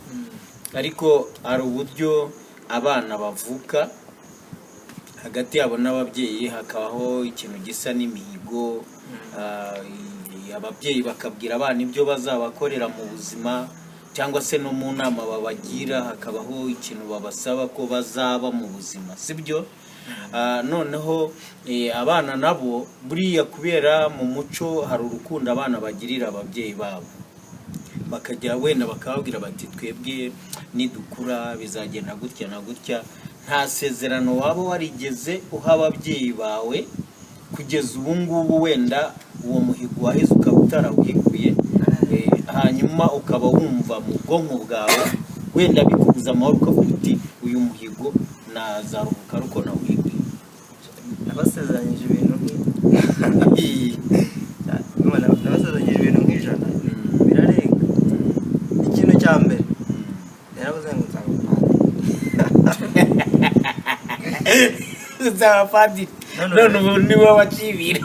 ariko hari uburyo abana bavuka hagati yabo n'ababyeyi hakabaho ikintu gisa n'imihigo ababyeyi bakabwira abana ibyo bazabakorera mu buzima cyangwa se no mu nama babagira hakabaho ikintu babasaba ko bazaba mu buzima sibyo noneho abana nabo buriya kubera mu muco hari urukundo abana bagirira ababyeyi babo bakajya wenda bakababwira bati twebwe nidukura bizagenda gutya na gutya nta sezerano waba warigeze uha ababyeyi bawe kugeza ubu ngubu wenda uwo muhigo waheze ukaba utarawikuye hanyuma ukaba wumva mu bwonko bwawe wenda bikubuza amahoro ukavuga uti uyu muhigo nazaruhuka ariko nawikuye nabasezeranyije ibintu nk'ijana birarenga ikintu cya mbere yarabuze ngo uzaba padiri none ubu niwe wacibira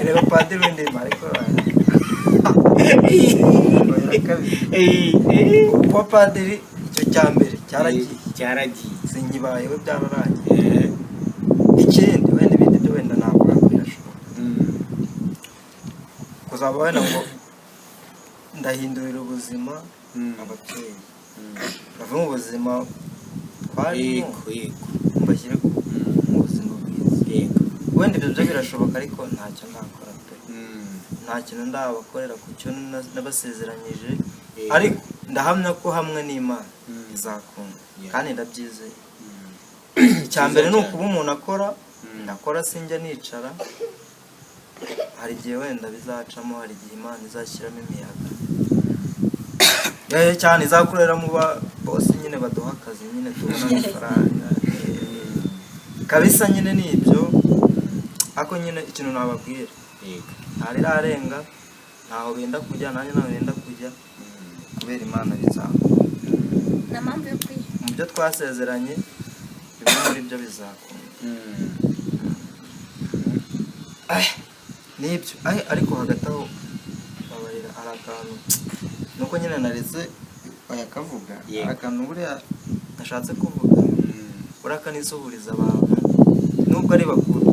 reba padiri w'indima ariko kuba padiri icyo cya mbere cyaragiye sinkibayeho byararangiye ikindi wenda ibindi byo wenda ntabwo birashoboka kuzaba wenda ngo ndahindurira ubuzima ababyeyi bava mu buzima twarimo mbashyire mu buzima bwiza wenda ibyo byo birashoboka ariko ntacyo ndakora pe nta kintu ndabakorera ku cyo nabasezeranyije ariko ndahamya ko hamwe n'Imana izakunda kandi ndabyizeye icya mbere ni ukuba umuntu ndakora sinjya nicara hari igihe wenda bizacamo hari igihe Imana izashyiramo imiyaga cyane izakorera mu bose nyine baduha akazi nyine tubona amafaranga kabisa nyine ni ibyo ako nyine ikintu nababwira ntarirarenga ntaho benda kujya nanjye ntaho benda kujya kujya kubera Imana bizaba nta mpamvu yo kwiha mu byo twasezeranye bimwe muri byo bizakunda nibyo ariko hagati aho babarira hari akantu nuko nyine naretse bayakavuga hari akantu buriya nashatse kuvuga buriya kanisuhuriza abantu nubwo ari bakuru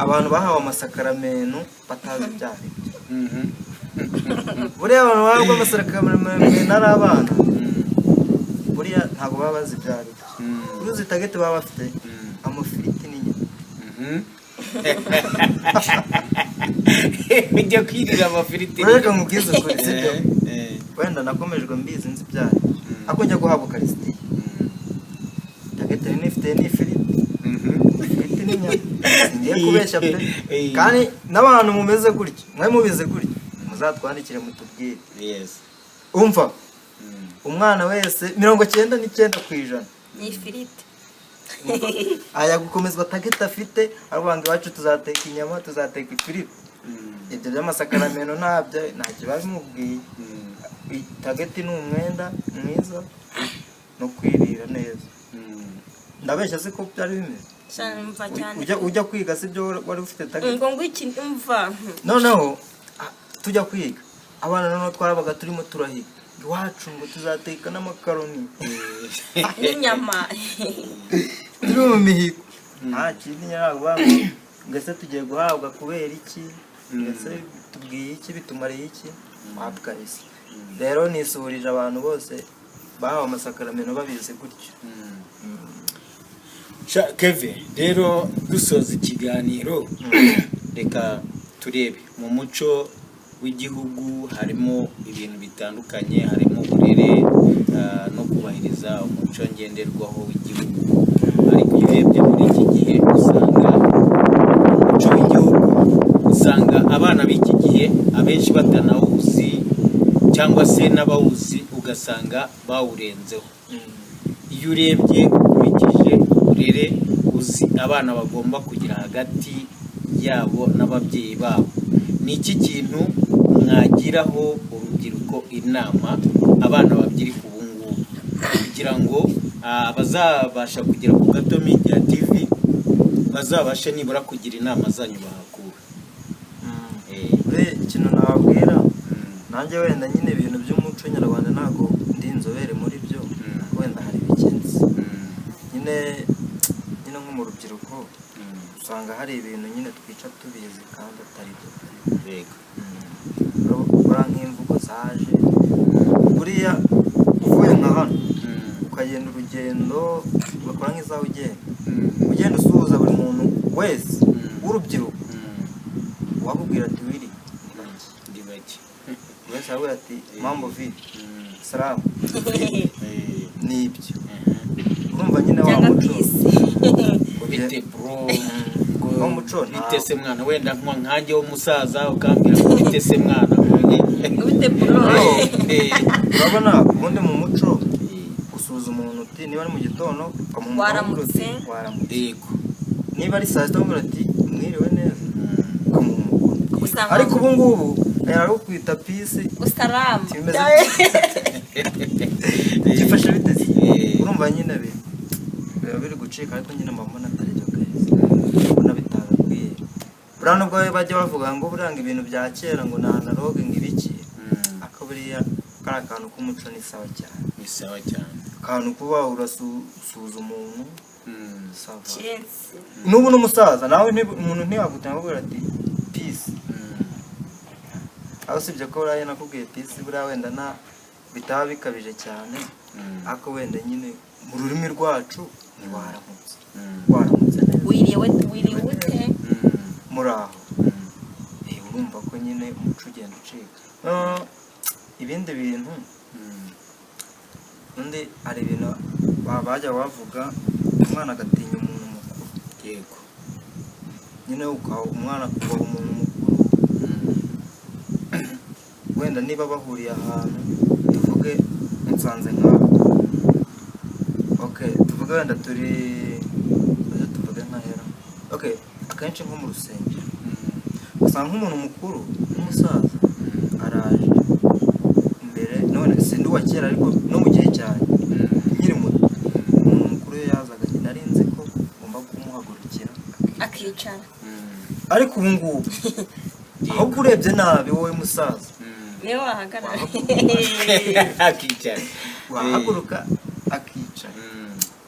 abantu bahawe amasakaramentu batazi ibyaha buriya abantu bahabwa amasakaramentu ari abana buriya ntabwo baba bazi ibyaha uruzi tageti baba bafite amafiriti n'inyama ujya kwirira amafiriti ureka nkubwize ukuri sibyo wenda nakomejwe mbizi nzi ibyaha ako njya guhabwa ukarisitiya tageti n'ifite n'ifiriti ifiriti n'inyama ngiye kubeshya pe kandi n'abantu mumeze gutya mwe mubize gutya muzatwandikire mutubwire umva umwana wese 99% ni ifiriti aya gukomezwa tageti afite arwanga iwacu tuzateka inyama tuzateka ifiriti ibyo by'amasakaramentu ntabyo nta kibazo mubwiye tageti ni umwenda mwiza no kwirira neza ndabeshya se ko byari bimeze cyane ujya kwiga si byo wari ufite tageti ngo iki umva noneho tujya kwiga abana noneho twarabaga turimo turahiga iwacu ngo tuzateka n'amakaroni n'inyama turi mu mihigo nta kindi nyaragwa ngo ese tugiye guhabwa kubera iki ese tubwiye iki bitumariye iki wabwa isi rero nisuhurije abantu bose bahawe amasakaramentu babizi gutyo Kevin rero dusoza ikiganiro reka turebe mu muco w'igihugu harimo ibintu bitandukanye harimo uburere no kubahiriza umuco ngenderwaho w'igihugu ariko iyo urebye muri iki gihe usanga umuco w'igihugu usanga abana b'iki gihe abenshi batanawuzi cyangwa se n'abawuzi ugasanga bawurenzeho iyo urebye ukurikije uburere uzi abana bagomba kugira hagati yabo n'ababyeyi babo ni iki kintu mwagiraho urubyiruko inama abana babyirika ubu ngubu kugira ngo abazabasha kugera ku Gato Media TV bazabashe nibura kugira inama zanyu bahakura ikintu nababwira nanjye wenda nyine ibintu by'umuco nyarwanda ntabwo ndi inzobere muri byo wenda hari bikenzi nyine nko mu rubyiruko usanga hari ibintu nyine twica tubizi kandi atari byo buriya nk'imvugo zaje buriya uvuye nka hano ukagenda urugendo ugakora nk'izaho ugenda usuhuza buri muntu wese w'urubyiruko wakubwira ati wiri wese aravuga ati mambo vipi salamu nibyo urumva nyine wa muco bite bro wa muco bitese mwana wenda nkanjye w'umusaza ukambwira ngo bitese mwana bite bro urabona ubundi mu muco usuza umuntu uti niba ari mu gitondo waramutse yego niba ari saa sita ukamubwira ati mwiriwe neza ariko ubu ngubu ari ukwita pisi usalamu gifashe biteze urumva nyine biba biri gucika ariko nyine mbona atari byo keza mbona bitagakwiye buriya nubwo bajya bavuga ngo buranga ibintu bya kera ngo ni analogue ngo ibiki ariko buriya kari akantu k'umuco ni sawa cyane akantu kuba urasuhuza umuntu n'ubu n'umusaza nawe umuntu ntiyagutanga akubwira ati pisi aho usibye ko buriya nakubwiye pisi buriya wenda bitaba bikabije cyane ariko wenda nyine mu rurimi rwacu waramutse neza wiriwe ute muri aho urumva ko nyine umuco ugenda ucika ibindi bintu undi hari ibintu bajya bavuga umwana agatinya umuntu mukuru yego nyine umwana kubaha umuntu mukuru wenda niba bahuriye ahantu tuvuge nsanze nk'aho tuvuge wenda tuvuge nk'ahera akenshi nko mu rusengero usanga nk'umuntu mukuru nk'umusaza araje wa kera ariko no mu gihe cyane nkiri muto umuntu mukuru iyo yazaga nari nzi ko ngomba kumuhagurukira akicara. ariko ubu ngubu ahubwo urebye nabi wowe musaza niwe wahagarara akicara wahaguruka akicara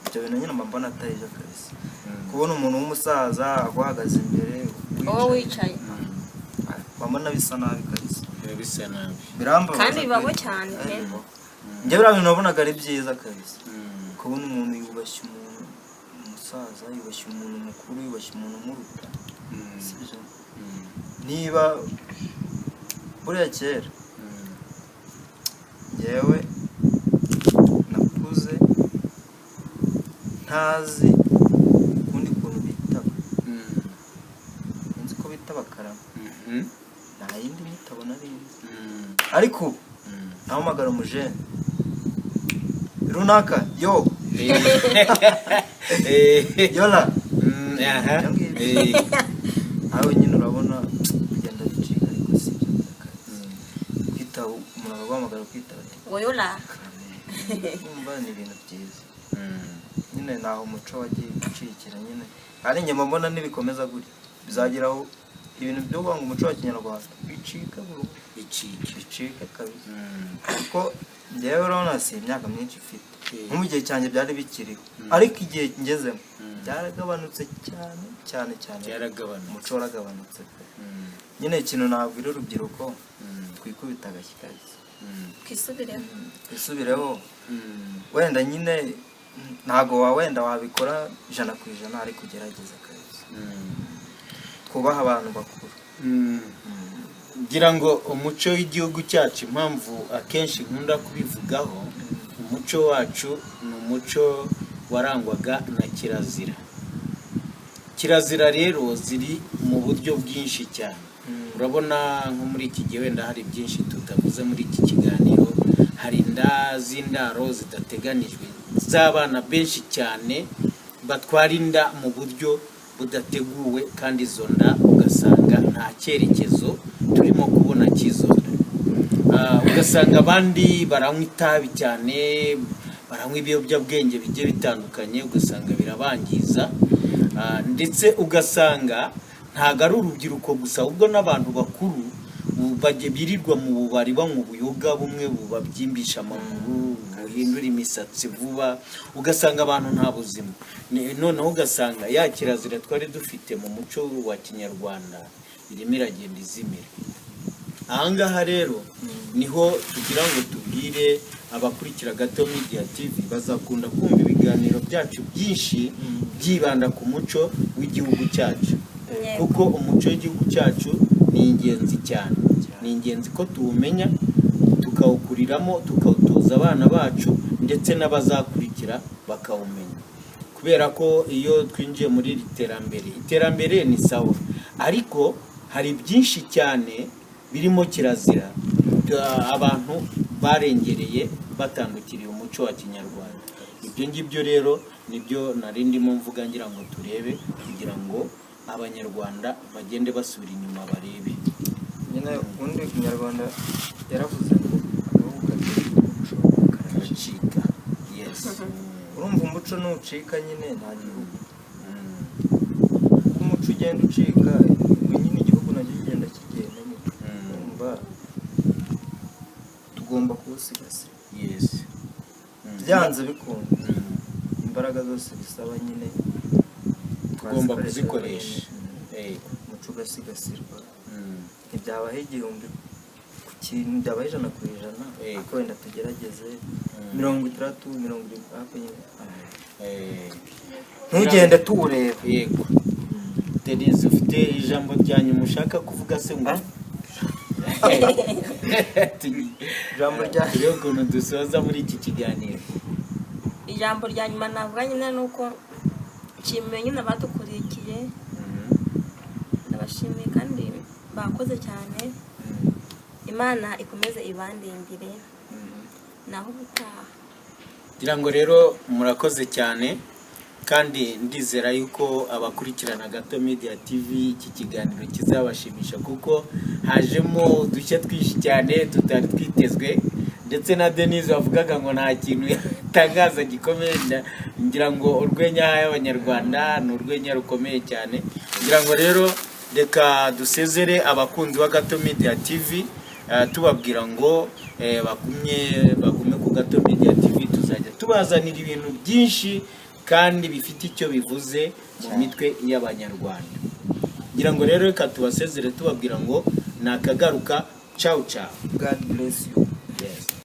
ibyo bintu nyine mbona atari byo kabisa kubona umuntu w'umusaza aguhagaze imbere wowe wicaye wabona bisa nabi kabisa bisa nabi birambabaza kandi bibaho cyane pe. njye biriya bintu nabonaga ari byiza kabisa kubona umuntu yubashye umuntu umusaza yubashye umuntu mukuru yubashye umuntu umuruta sibyo niba buriya kera njyewe nakuze ntazi ukundi kuntu bitaba nzi ko bitaba karama nta yindi mitabo narinzi ariko nahamagara umujene runaka yo yola aho nyine urabona kugenda bicika ariko si byo kwitaba umuntu agahamagara kwitaba woyola umva ni ibintu byiza nyine naho umuco wagiye ucikira nyine ari nyuma mbona nibikomeza gutya bizageraho ibintu byo kuvuga ngo umuco wa kinyarwanda bicika buru bicika kabisa kuko njyewe urabona si imyaka myinshi mfite nko mu gihe cyanjye byari bikiriho ariko igihe ngezemo byaragabanutse cyane umuco waragabanutse nyine ikintu nabwira urubyiruko twikubita agashyi kabisa twisubireho wenda nyine ntago wenda wabikora 100% ariko ugerageza kabisa twubaha abantu bakuru ngira ngo umuco w'igihugu cyacu impamvu akenshi nkunda kubivugaho umuco wacu ni umuco warangwaga na kirazira rero ziri mu buryo bwinshi cyane urabona nko muri iki gihe wenda hari byinshi tutavuze muri iki kiganiro hari inda z'indaro zidateganijwe z'abana benshi cyane batwara inda mu buryo budateguwe kandi izo nda ugasanga nta cyerekezo turimo kubona cy'izo nda ugasanga abandi baranywa itabi cyane baranywa ibiyobyabwenge bigiye bitandukanye ugasanga birabangiza ndetse ugasanga ntago ari urubyiruko gusa ahubwo n'abantu bakuru birirwa mu bubari banywa ubuyoga bumwe bubabyimbisha amaguru buhindura imisatsi vuba ugasanga abantu nta buzima noneho ugasanga ya kirazira twari dufite mu muco wa kinyarwanda irimo iragenda izimira ahangaha rero niho tugira ngo tubwire abakurikira Gato Media TV bazakunda kumva ibiganiro byacu byinshi byibanda ku muco w'igihugu cyacu kuko umuco w'igihugu cyacu ni ingenzi cyane ni ingenzi ko tuwumenya tukawukuriramo tukawutoza abana bacu ndetse n'abazakurikira bakawumenya kubera ko iyo twinjiye muri iri iterambere ni sawa ariko hari byinshi cyane birimo kirazira abantu barengereye batandukiriye umuco wa kinyarwanda ibyo ngibyo rero nibyo narindimo mvuga ngira ngo turebe kugira ngo abanyarwanda bagende basubira inyuma barebe nyine ubundi kinyarwanda yaravuze ngo umuco karacika urumva umuco nucika nyine nta gihugu umuco ugenda ucika nyine igihugu nacyo kigenda kigenda urumva tugomba kuwusigasira byanze bikunda imbaraga zose bisaba nyine tugomba kuzikoresha umuco ugasigasirwa ntibyabaho igihumbi ku kintu byabaho 100% ariko wenda tugerageze 30, 70 hafi nyine ntugende tuwureba yego Tereza ufite ijambo ryanyu mushaka kuvuga se ngo ijambo ryanyu ukuntu dusoza muri iki kiganiro ijambo rya nyuma navuga nyine nuko nshimiye nyine abadukurikiye ndabashimiye kandi bakoze cyane Imana ikomeze ibandindire naho ubutaha ngira ngo rero murakoze cyane kandi ndizera yuko abakurikirana Gato Media TV iki kiganiro kizabashimisha kuko hajemo udushya twinshi cyane tutari twitezwe ndetse na Denise wavugaga ngo nta kintu yatangaza gikomeye, ngira ngo urwenya y'abanyarwanda ni urwenya rukomeye cyane. Ngira ngo rero reka dusezere abakunzi wa Gato Media TV, tubabwira ngo bagume ku Gato Media TV, tuzajya tubazanira ibintu byinshi kandi bifite icyo bivuze mu mitwe y'abanyarwanda. Ngira ngo rero reka tubasezere tubabwira ngo nakagaruka. Ciao ciao. God bless you.